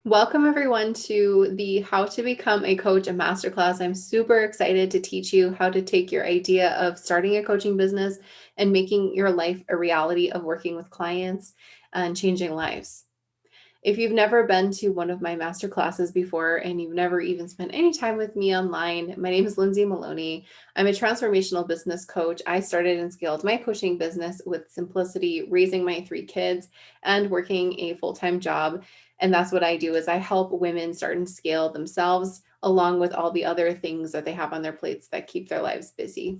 Welcome everyone to the How to Become a Coach and Masterclass. I'm super excited to teach you how to take your idea of starting a coaching business and making your life a reality of working with clients and changing lives. If you've never been to one of my masterclasses before and you've never even spent any time with me online, my name is Lindsay Maloney. I'm a transformational business coach. I started and scaled my coaching business with simplicity, raising my 3 kids and working a full-time job. And that's what I do is I help women start and scale themselves along with all the other things that they have on their plates that keep their lives busy.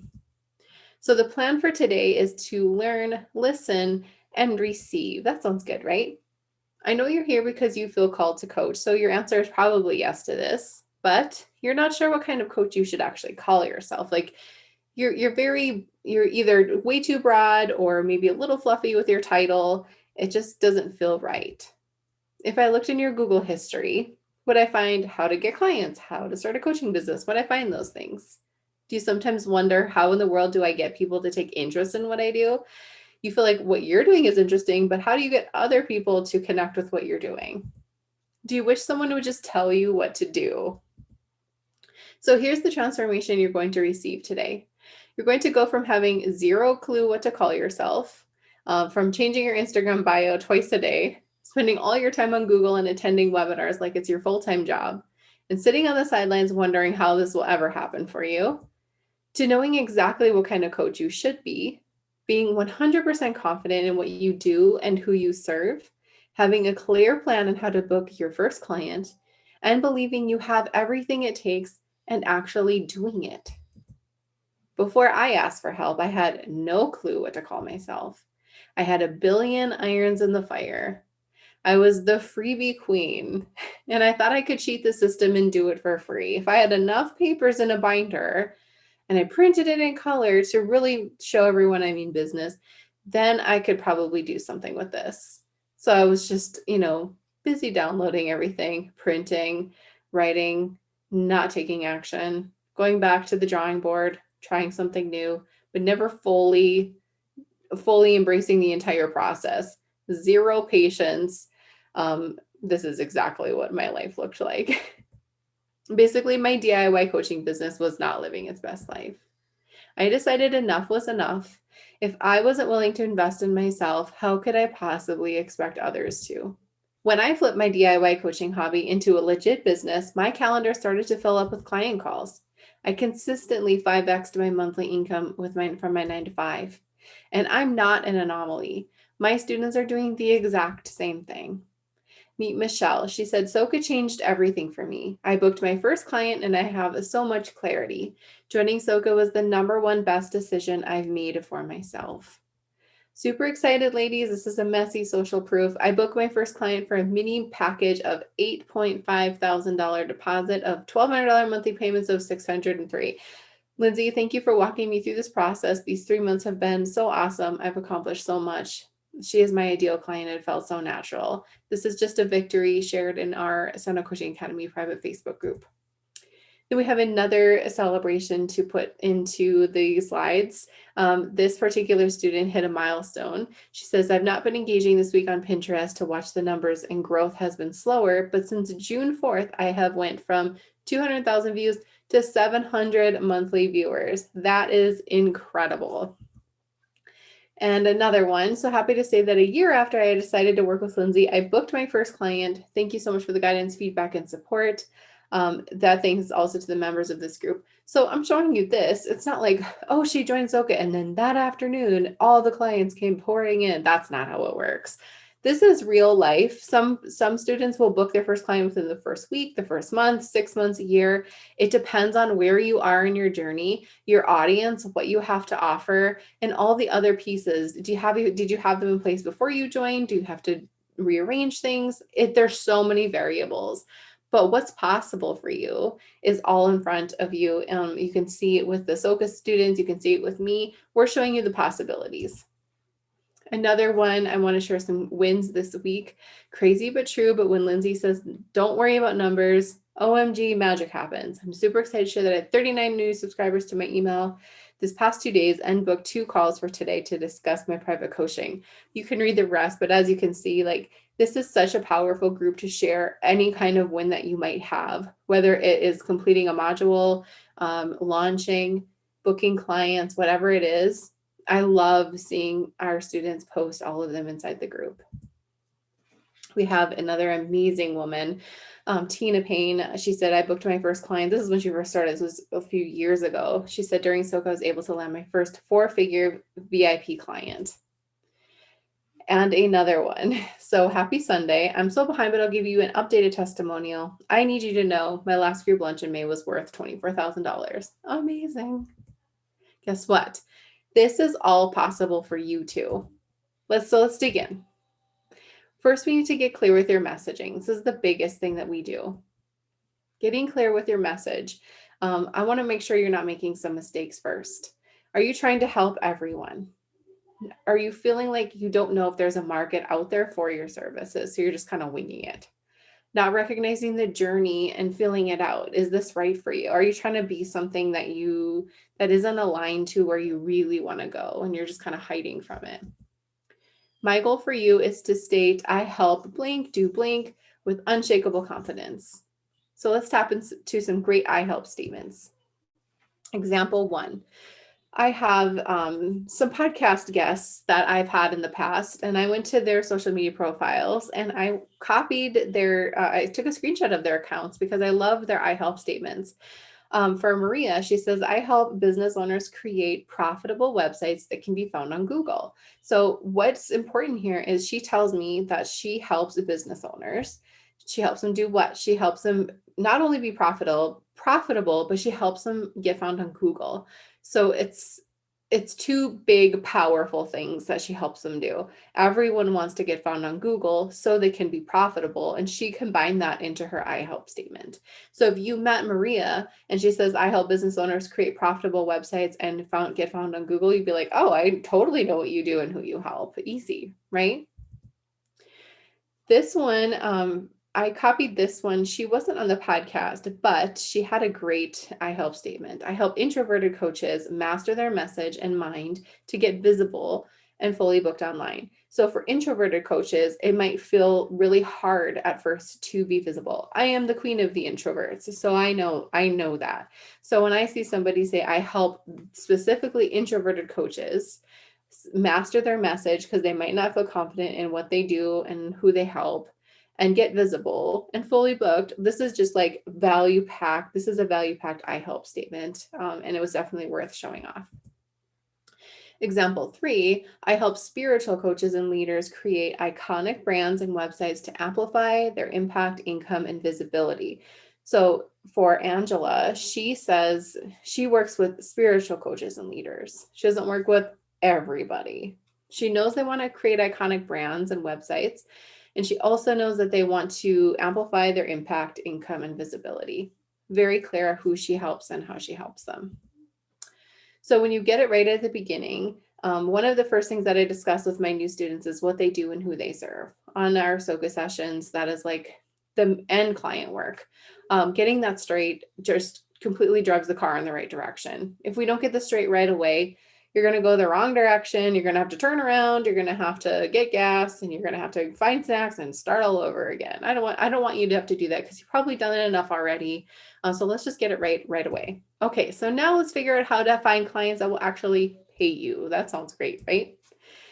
So the plan for today is to learn, listen, and receive. That sounds good, right? I know you're here because you feel called to coach, so your answer is probably yes to this, but you're not sure what kind of coach you should actually call yourself. Like you're either way too broad or maybe a little fluffy with your title. It just doesn't feel right. If I looked in your Google history, would I find how to get clients, how to start a coaching business? Would I find those things? Do you sometimes wonder how in the world do I get people to take interest in what I do? You feel like what you're doing is interesting, but how do you get other people to connect with what you're doing? Do you wish someone would just tell you what to do? So here's the transformation you're going to receive today. You're going to go from having zero clue what to call yourself, from changing your Instagram bio twice a day, spending all your time on Google and attending webinars like it's your full-time job, and sitting on the sidelines wondering how this will ever happen for you, to knowing exactly what kind of coach you should be, being 100% confident in what you do and who you serve, having a clear plan on how to book your first client, and believing you have everything it takes and actually doing it. Before I asked for help, I had no clue what to call myself. I had a billion irons in the fire. I was the freebie queen, and I thought I could cheat the system and do it for free. If I had enough papers in a binder, and I printed it in color to really show everyone I mean business, then I could probably do something with this. So I was just, busy downloading everything, printing, writing, not taking action, going back to the drawing board, trying something new, but never fully embracing the entire process. Zero patience. This is exactly what my life looked like. Basically, my DIY coaching business was not living its best life. I decided enough was enough. If I wasn't willing to invest in myself, how could I possibly expect others to? When I flipped my DIY coaching hobby into a legit business, my calendar started to fill up with client calls. I consistently 5x'd my monthly income from my 9 to 5. And I'm not an anomaly. My students are doing the exact same thing. Meet Michelle. She said, Soka changed everything for me. I booked my first client and I have so much clarity. Joining Soka was the #1 best decision I've made for myself. Super excited, ladies. This is a messy social proof. I booked my first client for a mini package of $8.5 thousand deposit of $1,200 monthly payments of $603. Lindsay, thank you for walking me through this process. These 3 months have been so awesome. I've accomplished so much. She is my ideal client. It felt so natural. This is just a victory shared in our Sono Coaching Academy private Facebook group. Then we have another celebration to put into the slides. This particular student hit a milestone. She says, I've not been engaging this week on Pinterest to watch the numbers and growth has been slower, but since June 4th, I have went from 200,000 views to 700 monthly viewers. That is incredible. And another one, so happy to say that a year after I decided to work with Lindsay, I booked my first client. Thank you so much for the guidance, feedback, and support. That thanks also to the members of this group. So I'm showing you this. It's not like, oh, she joined Soka and then that afternoon, all the clients came pouring in. That's not how it works. This is real life. Some students will book their first client within the first week, the first month, 6 months, a year. It depends on where you are in your journey, your audience, what you have to offer, and all the other pieces. Did you have them in place before you joined? Do you have to rearrange things? There's so many variables. But what's possible for you is all in front of you. You can see it with the Soka students. You can see it with me. We're showing you the possibilities. Another one, I want to share some wins this week. Crazy but true, but when Lindsay says, don't worry about numbers, OMG, magic happens. I'm super excited to share that I had 39 new subscribers to my email this past 2 days and booked 2 calls for today to discuss my private coaching. You can read the rest, but as you can see, like This is such a powerful group to share any kind of win that you might have, whether it is completing a module, launching, booking clients, whatever it is. I love seeing our students post all of them inside the group. We have another amazing woman, Tina Payne. She said, I booked my first client. This is when she first started. This was a few years ago. She said, during SoCo, I was able to land my first 4-figure VIP client. And another one. So happy Sunday. I'm so behind, but I'll give you an updated testimonial. I need you to know my last group lunch in May was worth $24,000. Amazing. Guess what? This is all possible for you too. Let's dig in. First, we need to get clear with your messaging. This is the biggest thing that we do. Getting clear with your message. I want to make sure you're not making some mistakes first. Are you trying to help everyone? Are you feeling like you don't know if there's a market out there for your services? So you're just kind of winging it, not recognizing the journey and feeling it out. Is this right for you? Are you trying to be something that isn't aligned to where you really want to go and you're just kind of hiding from it? My goal for you is to state, I help blank, do blank with unshakable confidence. So let's tap into some great I help statements. Example 1. I have some podcast guests that I've had in the past, and I went to their social media profiles and I copied I took a screenshot of their accounts because I love their I help statements. For Maria, she says, I help business owners create profitable websites that can be found on Google. So what's important here is she tells me that she helps business owners. She helps them do what? She helps them not only be profitable, but she helps them get found on Google. So it's two big, powerful things that she helps them do. Everyone wants to get found on Google so they can be profitable. And she combined that into her I help statement. So if you met Maria and she says, I help business owners create profitable websites and get found on Google, you'd be like, oh, I totally know what you do and who you help. Easy, right? This one, I copied this one. She wasn't on the podcast, but she had a great I help statement. I help introverted coaches master their message and mind to get visible and fully booked online. So for introverted coaches, it might feel really hard at first to be visible. I am the queen of the introverts, so I know that. So when I see somebody say I help specifically introverted coaches master their message because they might not feel confident in what they do and who they help and get visible and fully booked. This is just like value packed. This is a value packed I help statement. And it was definitely worth showing off. Example 3, I help spiritual coaches and leaders create iconic brands and websites to amplify their impact, income, and visibility. So for Angela, she says she works with spiritual coaches and leaders. She doesn't work with everybody. She knows they want to create iconic brands and websites. And she also knows that they want to amplify their impact, income, and visibility. Very clear who she helps and how she helps them. So when you get it right at the beginning, one of the first things that I discuss with my new students is what they do and who they serve. On our SoCo sessions, that is like the end client work. Getting that straight just completely drives the car in the right direction. If we don't get this straight right away, you're going to go the wrong direction. You're going to have to turn around. You're going to have to get gas and you're going to have to find snacks and start all over again. I don't want you to have to do that because you've probably done it enough already. So let's just get it right away. Okay, so now let's figure out how to find clients that will actually pay you. That sounds great, right?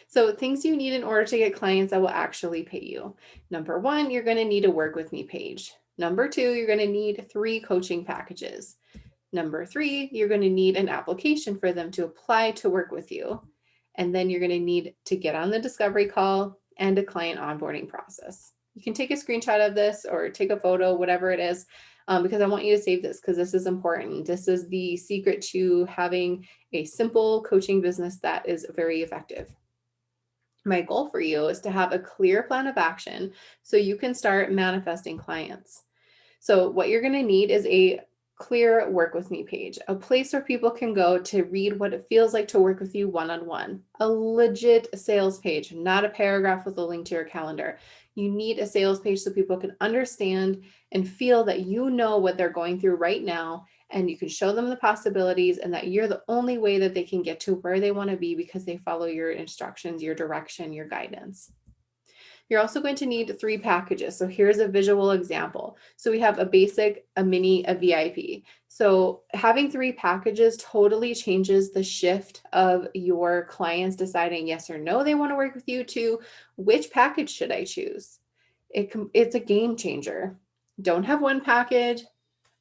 So things you need in order to get clients that will actually pay you. Number 1, you're going to need a work with me page. Number 2, you're going to need 3 coaching packages. Number 3, you're going to need an application for them to apply to work with you. And then you're going to need to get on the discovery call and a client onboarding process. You can take a screenshot of this or take a photo, whatever it is, because I want you to save this because this is important. This is the secret to having a simple coaching business that is very effective. My goal for you is to have a clear plan of action so you can start manifesting clients. So what you're going to need is a clear work with me page, a place where people can go to read what it feels like to work with you one-on-one, a legit sales page, not a paragraph with a link to your calendar. You need a sales page so people can understand and feel that you know what they're going through right now, and you can show them the possibilities and that you're the only way that they can get to where they want to be because they follow your instructions, your direction, your guidance. You're also going to need 3 packages. So here's a visual example. So we have a basic, a mini, a VIP. So having 3 packages totally changes the shift of your clients deciding yes or no they want to work with you to which package should I choose. It's a game changer. Don't have 1 package,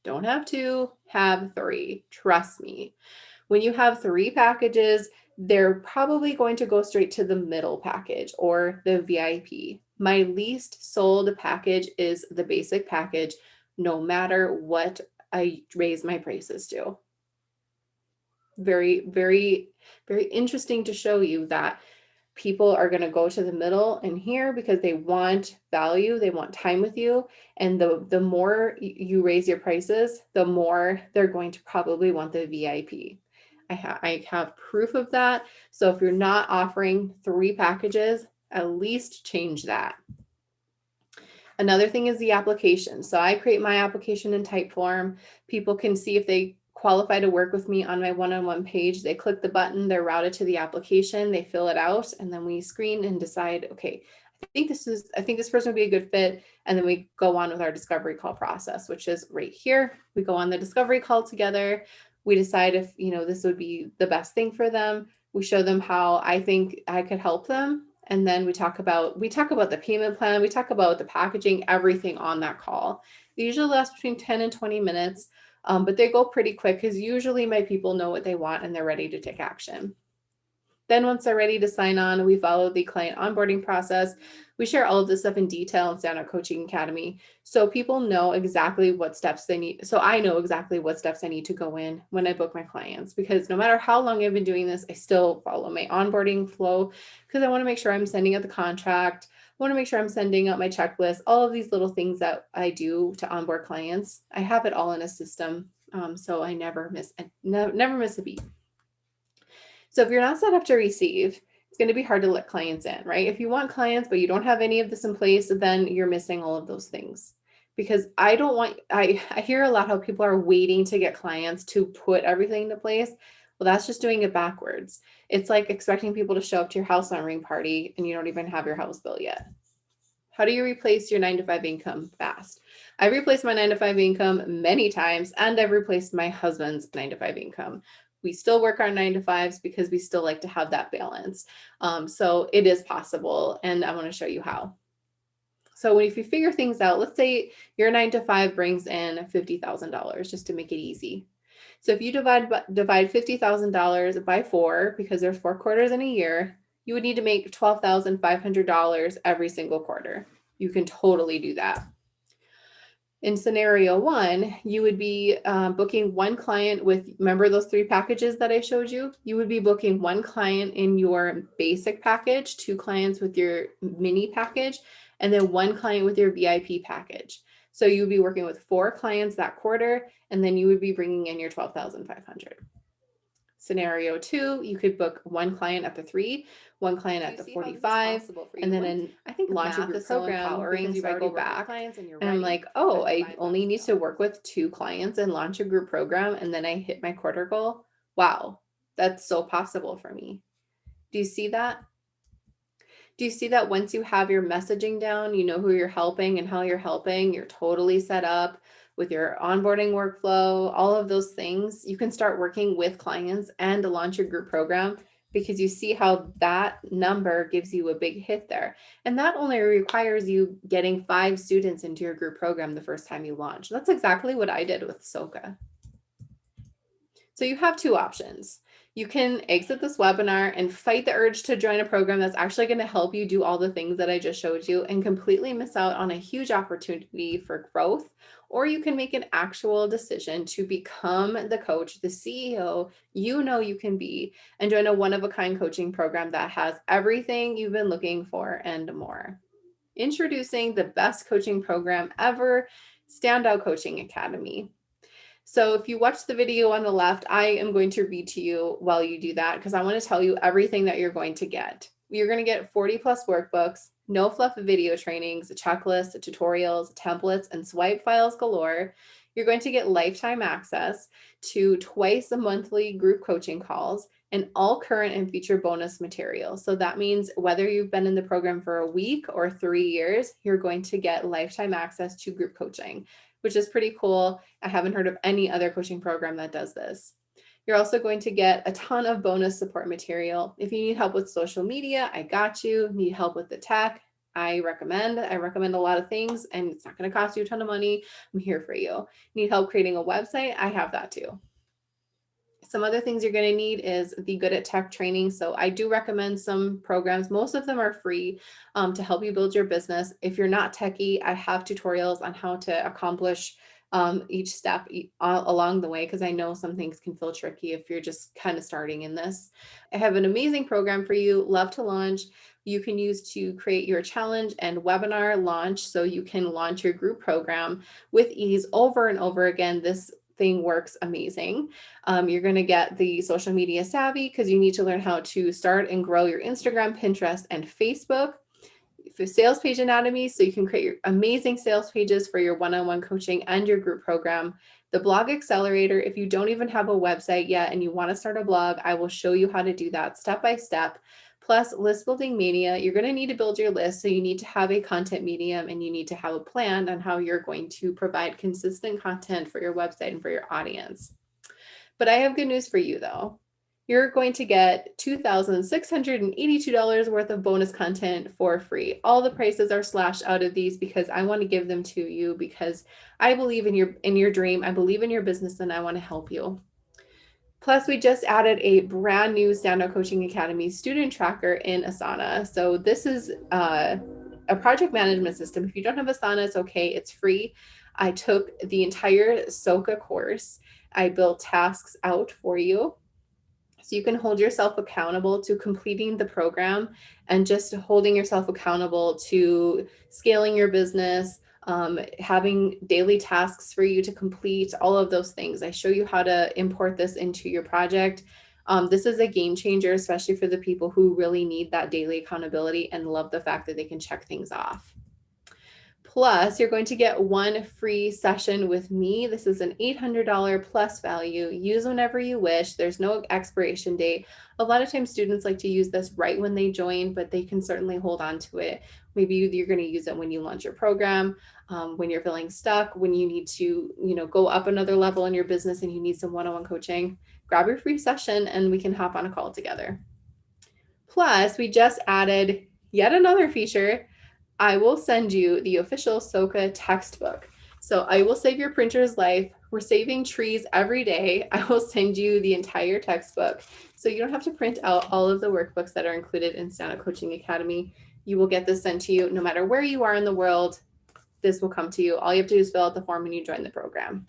don't have 2, have 3. Trust me. When you have 3 packages, they're probably going to go straight to the middle package or the VIP. My least sold package is the basic package, no matter what I raise my prices to. Very, very, very interesting to show you that people are going to go to the middle and here because they want value, they want time with you, and the more you raise your prices, the more they're going to probably want the VIP. I have proof of that. So if you're not offering 3 packages, at least change that. Another thing is the application. So I create my application in Typeform. People can see if they qualify to work with me on my one-on-one page. They click the button, they're routed to the application, they fill it out, and then we screen and decide, okay, I think this person would be a good fit. And then we go on with our discovery call process, which is right here. We go on the discovery call together. We decide if, this would be the best thing for them. We show them how I think I could help them. And then we talk about the payment plan, we talk about the packaging, everything on that call. They usually last between 10 and 20 minutes, but they go pretty quick because usually my people know what they want and they're ready to take action. Then once they're ready to sign on, we follow the client onboarding process. We share all of this stuff in detail in Standout Coaching Academy. So people know exactly what steps they need. So I know exactly what steps I need to go in when I book my clients, because no matter how long I've been doing this, I still follow my onboarding flow because I want to make sure I'm sending out the contract. I want to make sure I'm sending out my checklist, all of these little things that I do to onboard clients. I have it all in a system. So I never miss a beat. So if you're not set up to receive, it's going to be hard to let clients in, right? If you want clients, but you don't have any of this in place, then you're missing all of those things. Because I hear a lot how people are waiting to get clients to put everything into place. Well, that's just doing it backwards. It's like expecting people to show up to your housewarming party and you don't even have your house bill yet. How do you replace your 9-to-5 income fast? I've replaced my 9-to-5 income many times, and I've replaced my husband's 9-to-5 income. We still work our 9-to-5s because we still like to have that balance. So it is possible, and I want to show you how. So if you figure things out, let's say your 9-to-5 brings in $50,000, just to make it easy. So if you divide $50,000 by 4, because there's 4 quarters in a year, you would need to make $12,500 every single quarter. You can totally do that. In scenario 1, you would be booking 1 client with, remember those 3 packages that I showed you? You would be booking 1 client in your basic package, 2 clients with your mini package, and then 1 client with your VIP package. So you would be working with 4 clients that quarter, and then you would be bringing in your $12,500. Scenario 2, you could book 1 client at the 3, 1 client at the 45, and then launch a group program. Empowering, so I go back and I'm like, oh, I only need to work with 2 clients and launch a group program, and then I hit my quarter goal. Wow, that's so possible for me. Do you see that? Do you see that once you have your messaging down, you know who you're helping and how you're helping, you're totally set up with your onboarding workflow, all of those things, you can start working with clients and launch your group program, because you see how that number gives you a big hit there. And that only requires you getting 5 students into your group program the first time you launch. That's exactly what I did with Soka. So you have 2 options. You can exit this webinar and fight the urge to join a program that's actually going to help you do all the things that I just showed you and completely miss out on a huge opportunity for growth. Or you can make an actual decision to become the coach, the CEO you know you can be, and join a one-of-a-kind coaching program that has everything you've been looking for and more. Introducing the best coaching program ever, Standout Coaching Academy. So if you watch the video on the left, I am going to read to you while you do that, because I want to tell you everything that you're going to get. You're going to get 40 plus workbooks, no fluff video trainings, checklists, tutorials, templates, and swipe files galore. You're going to get lifetime access to twice a monthly group coaching calls and all current and future bonus material. So that means whether you've been in the program for a week or 3 years, you're going to get lifetime access to group coaching, which is pretty cool. I haven't heard of any other coaching program that does this. You're also going to get a ton of bonus support material. If you need help with social media, I got you. Need help with the tech, I recommend a lot of things, and it's not going to cost you a ton of money. I'm here for you. Need help creating a website? I have that too. Some other things you're going to need is the Good at Tech training. So I do recommend some programs. Most of them are free to help you build your business. If you're not techie, I have tutorials on how to accomplish each step along the way, because I know some things can feel tricky if you're just kind of starting in this. I have an amazing program for you, Love to Launch. You can use to create your challenge and webinar launch so you can launch your group program with ease over and over again. This thing works amazing. You're going to get the social media savvy because you need to learn how to start and grow your Instagram, Pinterest, and Facebook. For sales page anatomy, so you can create your amazing sales pages for your one-on-one coaching and your group program. The blog accelerator, if you don't even have a website yet and you want to start a blog, I will show you how to do that step by step. Plus list building mania, you're going to need to build your list. So you need to have a content medium and you need to have a plan on how you're going to provide consistent content for your website and for your audience. But I have good news for you though. You're going to get $2,682 worth of bonus content for free. All the prices are slashed out of these because I want to give them to you because I believe in your dream. I believe in your business and I want to help you. Plus, we just added a brand new Standout Coaching Academy student tracker in Asana. So this is a project management system. If you don't have Asana, it's okay. It's free. I took the entire Soka course. I built tasks out for you. So you can hold yourself accountable to completing the program and just holding yourself accountable to scaling your business, having daily tasks for you to complete, all of those things. I show you how to import this into your project. This is a game changer, especially for the people who really need that daily accountability and love the fact that they can check things off. Plus, you're going to get one free session with me. This is an $800 plus value. Use whenever you wish. There's no expiration date. A lot of times students like to use this right when they join, but they can certainly hold on to it. Maybe you're going to use it when you launch your program, when you're feeling stuck, when you need to, go up another level in your business and you need some one-on-one coaching. Grab your free session and we can hop on a call together. Plus, we just added yet another feature. I will send you the official Soka textbook. So I will save your printer's life. We're saving trees every day. I will send you the entire textbook. So you don't have to print out all of the workbooks that are included in Standout Coaching Academy. You will get this sent to you no matter where you are in the world. This will come to you. All you have to do is fill out the form when you join the program.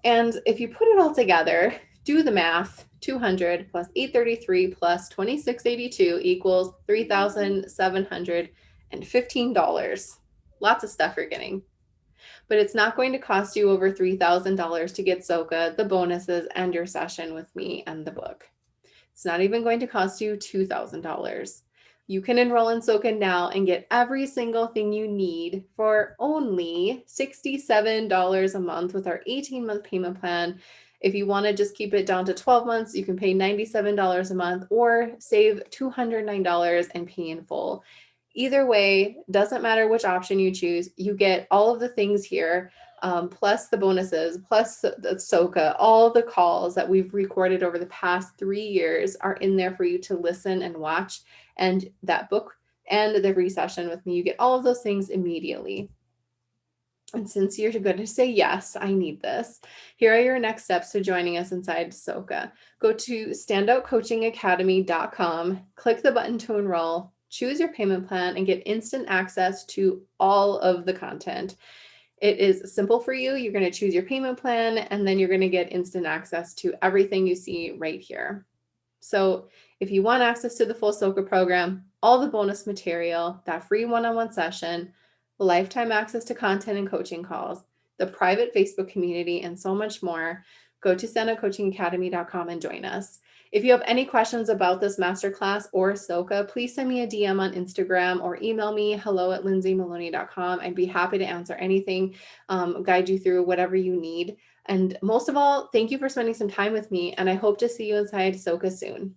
And if you put it all together, do the math. 200 plus 833 plus 2682 equals $3,715. Lots of stuff you're getting. But it's not going to cost you over $3,000 to get Soka, the bonuses, and your session with me and the book. It's not even going to cost you $2,000. You can enroll in Soka now and get every single thing you need for only $67 a month with our 18-month payment plan. If you want to just keep it down to 12 months, you can pay $97 a month or save $209 and pay in full. Either way, doesn't matter which option you choose, you get all of the things here, plus the bonuses, plus the Soka, all the calls that we've recorded over the past 3 years are in there for you to listen and watch, and that book and the free session with me, you get all of those things immediately. And since you're going to say, yes, I need this, here are your next steps to joining us inside Soka. Go to standoutcoachingacademy.com, click the button to enroll, choose your payment plan, and get instant access to all of the content. It is simple for you. You're going to choose your payment plan, and then you're going to get instant access to everything you see right here. So if you want access to the full Soka program, all the bonus material, that free one-on-one session, lifetime access to content and coaching calls, the private Facebook community, and so much more, go to standoutcoachingacademy.com and join us. If you have any questions about this masterclass or Soka, please send me a DM on Instagram or email me hello@lindsaymaloney.com. I'd be happy to answer anything, guide you through whatever you need. And most of all, thank you for spending some time with me, and I hope to see you inside Soka soon.